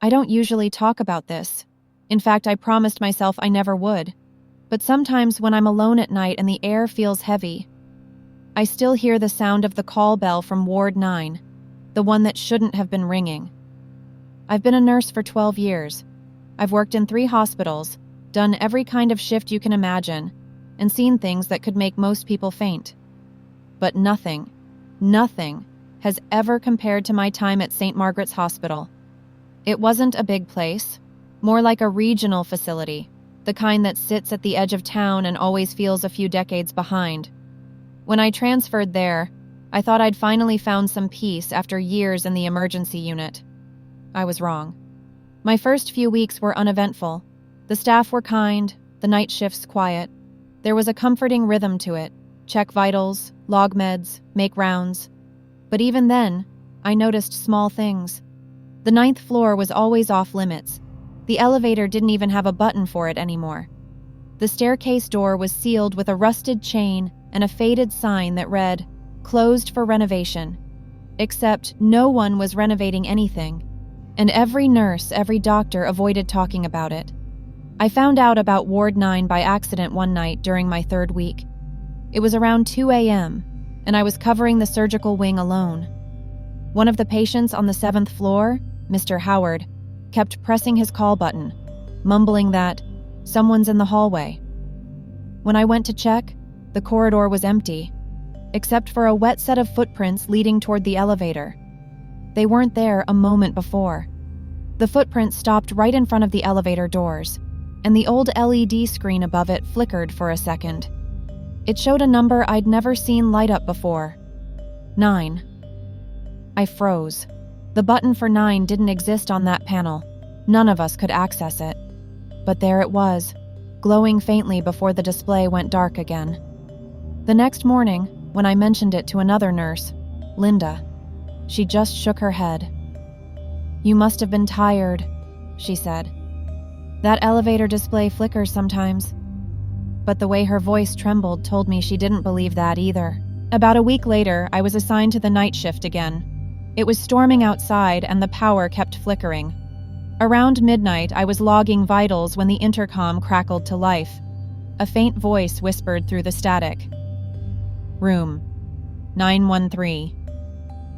I don't usually talk about this. In fact, I promised myself I never would. But sometimes when I'm alone at night and the air feels heavy, I still hear the sound of the call bell from Ward 9, the one that shouldn't have been ringing. I've been a nurse for 12 years. I've worked in 3 hospitals, done every kind of shift you can imagine, and seen things that could make most people faint. But nothing has ever compared to my time at St. Margaret's Hospital. It wasn't a big place, more like a regional facility, the kind that sits at the edge of town and always feels a few decades behind. When I transferred there, I thought I'd finally found some peace after years in the emergency unit. I was wrong. My first few weeks were uneventful. The staff were kind, the night shifts quiet. There was a comforting rhythm to it. Check vitals, log meds, make rounds. But even then, I noticed small things. The 9th floor was always off limits. The elevator didn't even have a button for it anymore. The staircase door was sealed with a rusted chain and a faded sign that read, "Closed for renovation." Except no one was renovating anything, and every nurse, every doctor avoided talking about it. I found out about Ward 9 by accident one night during my 3rd week. It was around 2 a.m., and I was covering the surgical wing alone. One of the patients on the 7th floor, Mr. Howard, kept pressing his call button, mumbling that, "Someone's in the hallway." When I went to check, the corridor was empty, except for a wet set of footprints leading toward the elevator. They weren't there a moment before. The footprints stopped right in front of the elevator doors, and the old LED screen above it flickered for a second. It showed a number I'd never seen light up before. 9. I froze. The button for 9 didn't exist on that panel. None of us could access it. But there it was, glowing faintly before the display went dark again. The next morning, when I mentioned it to another nurse, Linda, she just shook her head. "You must have been tired," she said. "That elevator display flickers sometimes." But the way her voice trembled told me she didn't believe that either. About a week later, I was assigned to the night shift again. It was storming outside and the power kept flickering. Around midnight, I was logging vitals when the intercom crackled to life. A faint voice whispered through the static. "Room 913.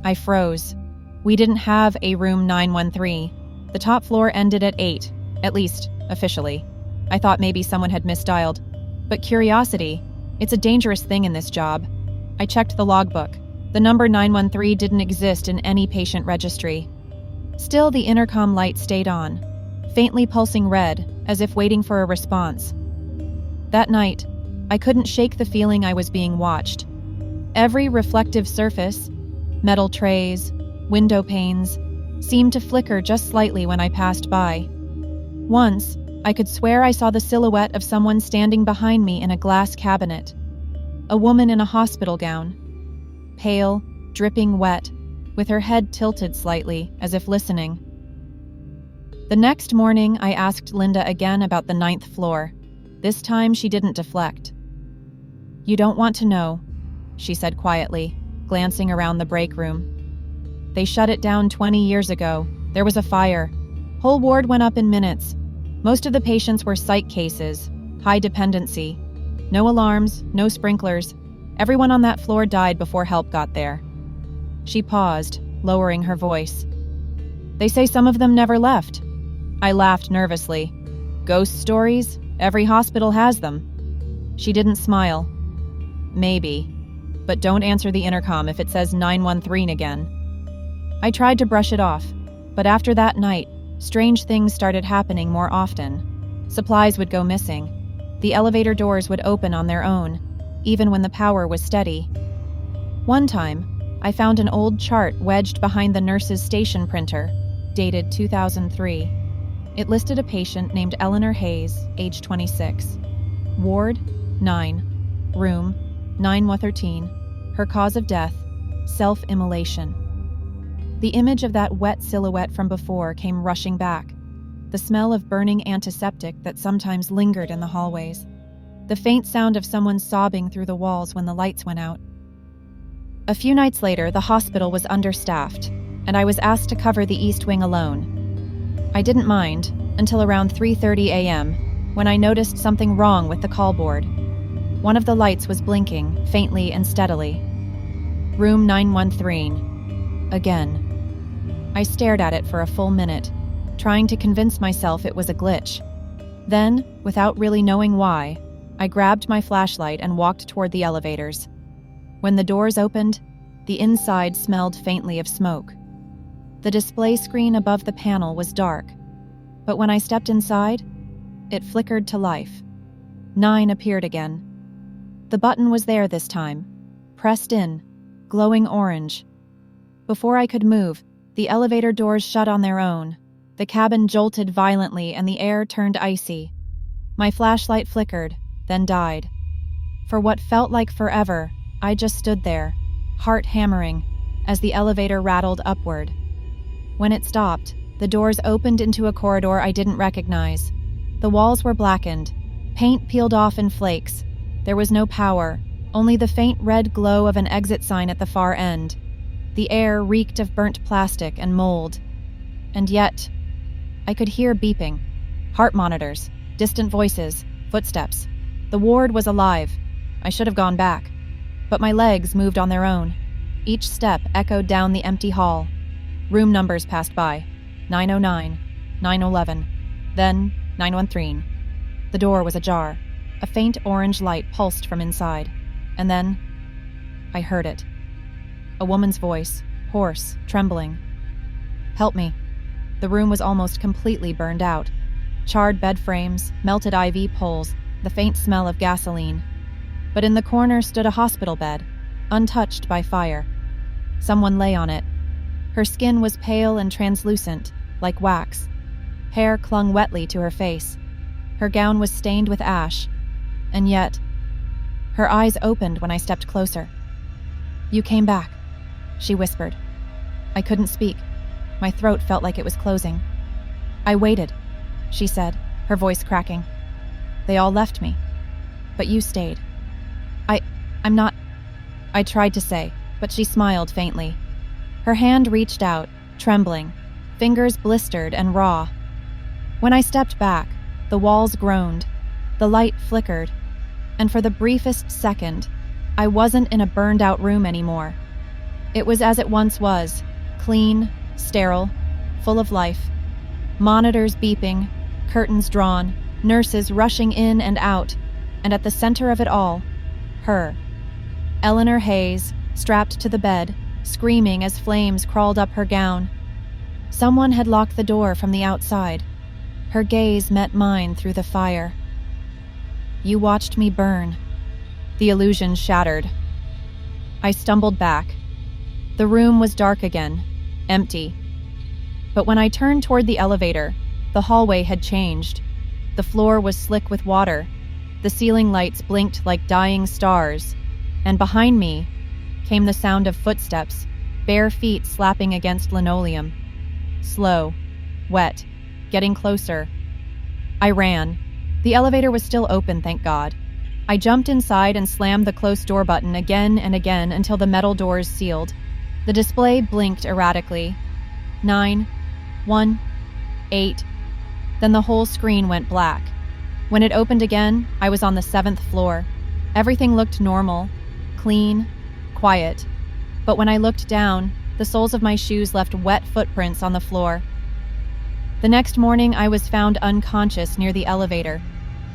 I froze. We didn't have a room 913. The top floor ended at 8, at least, officially. I thought maybe someone had misdialed. But curiosity, it's a dangerous thing in this job. I checked the logbook. The number 913 didn't exist in any patient registry. Still, the intercom light stayed on, faintly pulsing red, as if waiting for a response. That night, I couldn't shake the feeling I was being watched. Every reflective surface, metal trays, window panes, seemed to flicker just slightly when I passed by. Once, I could swear I saw the silhouette of someone standing behind me in a glass cabinet. A woman in a hospital gown. Pale, dripping wet, with her head tilted slightly, as if listening. The next morning, I asked Linda again about the 9th floor. This time, she didn't deflect. "You don't want to know," she said quietly, glancing around the break room. "They shut it down 20 years ago. There was a fire. Whole ward went up in minutes. Most of the patients were psych cases, high dependency. No alarms, no sprinklers. Everyone on that floor died before help got there." She paused, lowering her voice. "They say some of them never left." I laughed nervously. "Ghost stories? Every hospital has them." She didn't smile. "Maybe. But don't answer the intercom if it says 913 again." I tried to brush it off, but after that night, strange things started happening more often. Supplies would go missing. The elevator doors would open on their own, even when the power was steady. One time, I found an old chart wedged behind the nurse's station printer, dated 2003. It listed a patient named Eleanor Hayes, age 26. Ward 9, room 913. Her cause of death, self-immolation. The image of that wet silhouette from before came rushing back. The smell of burning antiseptic that sometimes lingered in the hallways. The faint sound of someone sobbing through the walls when the lights went out. A few nights later, the hospital was understaffed, and I was asked to cover the East Wing alone. I didn't mind until around 3:30 a.m. when I noticed something wrong with the call board. One of the lights was blinking, faintly and steadily. Room 913. Again. I stared at it for a full minute, trying to convince myself it was a glitch. Then, without really knowing why, I grabbed my flashlight and walked toward the elevators. When the doors opened, the inside smelled faintly of smoke. The display screen above the panel was dark, but when I stepped inside, it flickered to life. 9 appeared again. The button was there this time, pressed in, glowing orange. Before I could move, the elevator doors shut on their own. The cabin jolted violently and the air turned icy. My flashlight flickered, then died. For what felt like forever, I just stood there, heart hammering, as the elevator rattled upward. When it stopped, the doors opened into a corridor I didn't recognize. The walls were blackened, paint peeled off in flakes. There was no power, only the faint red glow of an exit sign at the far end. The air reeked of burnt plastic and mold. And yet, I could hear beeping, heart monitors, distant voices, footsteps. The ward was alive. I should have gone back. But my legs moved on their own. Each step echoed down the empty hall. Room numbers passed by. 909, 911, then 913. The door was ajar. A faint orange light pulsed from inside. And then, I heard it. A woman's voice, hoarse, trembling. "Help me." The room was almost completely burned out. Charred bed frames, melted IV poles, the faint smell of gasoline. But in the corner stood a hospital bed, untouched by fire. Someone lay on it. Her skin was pale and translucent, like wax. Hair clung wetly to her face. Her gown was stained with ash. And yet, her eyes opened when I stepped closer. "You came back," she whispered. I couldn't speak. My throat felt like it was closing. "I waited," she said, her voice cracking. "They all left me. But you stayed." I'm not," I tried to say, but she smiled faintly. Her hand reached out, trembling, fingers blistered and raw. When I stepped back, the walls groaned, the light flickered, and for the briefest second, I wasn't in a burned-out room anymore. It was as it once was, clean, sterile, full of life. Monitors beeping, curtains drawn, nurses rushing in and out, and at the center of it all, her. Eleanor Hayes, strapped to the bed, screaming as flames crawled up her gown. Someone had locked the door from the outside. Her gaze met mine through the fire. "You watched me burn." The illusion shattered. I stumbled back. The room was dark again, empty. But when I turned toward the elevator, the hallway had changed. The floor was slick with water. The ceiling lights blinked like dying stars. And behind me came the sound of footsteps, bare feet slapping against linoleum. Slow, wet, getting closer. I ran. The elevator was still open, thank God. I jumped inside and slammed the close door button again and again until the metal doors sealed. The display blinked erratically. 9, 1, 8. Then the whole screen went black. When it opened again, I was on the 7th floor. Everything looked normal, clean, quiet. But when I looked down, the soles of my shoes left wet footprints on the floor. The next morning, I was found unconscious near the elevator.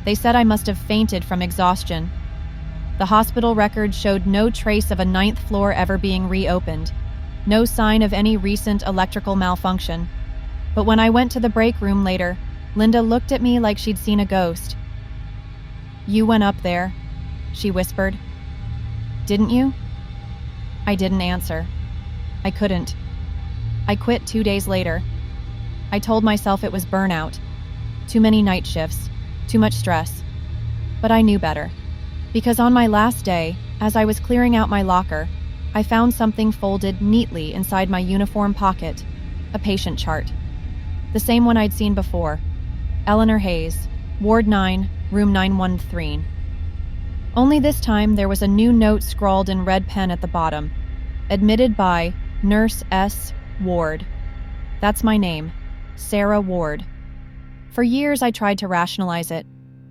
They said I must have fainted from exhaustion. The hospital record showed no trace of a 9th floor ever being reopened. No sign of any recent electrical malfunction. But when I went to the break room later, Linda looked at me like she'd seen a ghost. "You went up there," she whispered. "Didn't you?" I didn't answer. I couldn't. I quit 2 days later. I told myself it was burnout. Too many night shifts, too much stress. But I knew better. Because on my last day, as I was clearing out my locker, I found something folded neatly inside my uniform pocket, a patient chart. The same one I'd seen before. Eleanor Hayes, Ward 9, Room 913. Only this time there was a new note scrawled in red pen at the bottom. Admitted by Nurse S. Ward. That's my name. Sarah Ward. For years, I tried to rationalize it.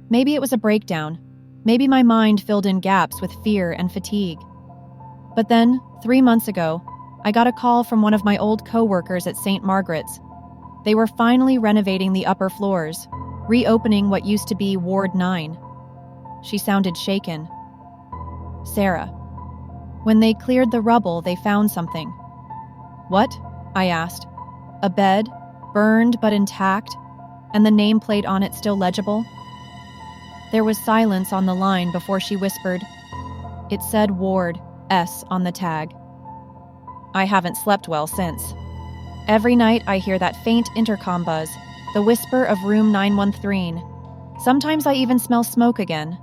Maybe it was a breakdown. Maybe my mind filled in gaps with fear and fatigue. But then, 3 months ago, I got a call from one of my old co-workers at St. Margaret's. They were finally renovating the upper floors, reopening what used to be Ward 9. She sounded shaken. Sarah. When they cleared the rubble, they found something. What? I asked. A bed, burned but intact, and the nameplate on it still legible? There was silence on the line before she whispered. It said Ward, S on the tag. I haven't slept well since. Every night I hear that faint intercom buzz, the whisper of room 913. Sometimes I even smell smoke again.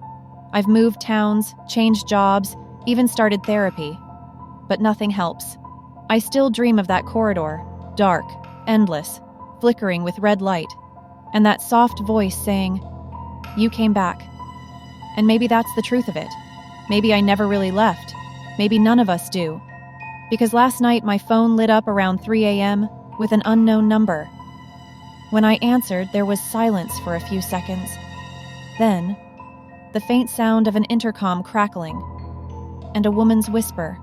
I've moved towns, changed jobs, even started therapy. But nothing helps. I still dream of that corridor, dark, endless, flickering with red light, and that soft voice saying, "You came back." And maybe that's the truth of it. Maybe I never really left. Maybe none of us do. Because last night my phone lit up around 3 a.m. with an unknown number. When I answered, there was silence for a few seconds. Then, the faint sound of an intercom crackling, and a woman's whisper.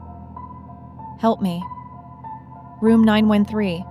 "Help me. Room 913.